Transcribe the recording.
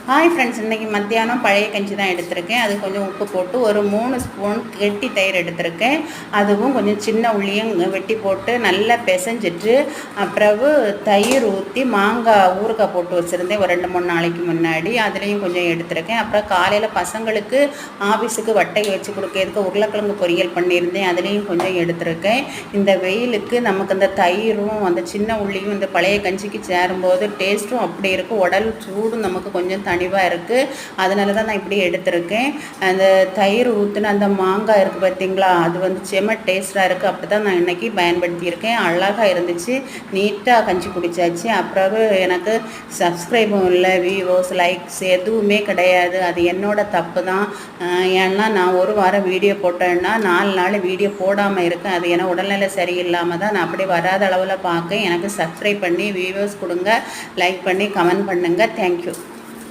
Hi friends, இன்றைக்கி மத்தியானம் பழைய கஞ்சி தான் எடுத்திருக்கேன். அது கொஞ்சம் உப்பு போட்டு ஒரு 3 ஸ்பூன் கெட்டி தயிர் எடுத்திருக்கேன். அதுவும் கொஞ்சம் சின்ன உள்ளியும் வெட்டி போட்டு நல்லா பிசைஞ்சிட்டு பிறகு தயிர் ஊற்றி மாங்காய் ஊறுகாய் போட்டு வச்சுருந்தேன் ஒரு 2-3 நாளைக்கு முன்னாடி. அதுலேயும் கொஞ்சம் எடுத்திருக்கேன். அப்புறம் காலையில் பசங்களுக்கு ஆஃபீஸுக்கு வட்டை வச்சு கொடுக்கறதுக்கு உருளைக்கிழங்கு பொரியல் பண்ணியிருந்தேன். அதுலேயும் கொஞ்சம் எடுத்திருக்கேன். இந்த வெயிலுக்கு நமக்கு இந்த தயிரும் அந்த சின்ன உள்ளியும் இந்த பழைய கஞ்சிக்கு சேரும்போது டேஸ்ட்டும் அப்படி இருக்கும். உடல் சூடும் நமக்கு கொஞ்சம் தனிவாக இருக்குது. அதனால தான் நான் இப்படி எடுத்திருக்கேன். அந்த தயிர் ஊற்றின அந்த மாங்காய் இருக்குது பார்த்தீங்களா, அது வந்து செம்ம டேஸ்ட்டாக இருக்குது. அப்படி தான் நான் இன்றைக்கி பயன்படுத்தியிருக்கேன். அழகாக இருந்துச்சு. நீட்டாக கஞ்சி குடித்தாச்சு. அப்புறம் எனக்கு சப்ஸ்கிரைபும் இல்லை, வியூஸ், லைக்ஸ் எதுவுமே கிடையாது. அது என்னோட தப்பு தான். ஏன்னா நான் ஒரு வாரம் வீடியோ போட்டேன்னா 4 நாள் வீடியோ போடாமல் இருக்கேன். அது ஏன்னா உடல்நிலை சரியில்லாமல் தான் நான் அப்படி வராத அளவில் பார்க்க. எனக்கு சப்ஸ்கிரைப் பண்ணி வியூஸ் கொடுங்க, லைக் பண்ணி கமெண்ட் பண்ணுங்கள். தேங்க்யூ.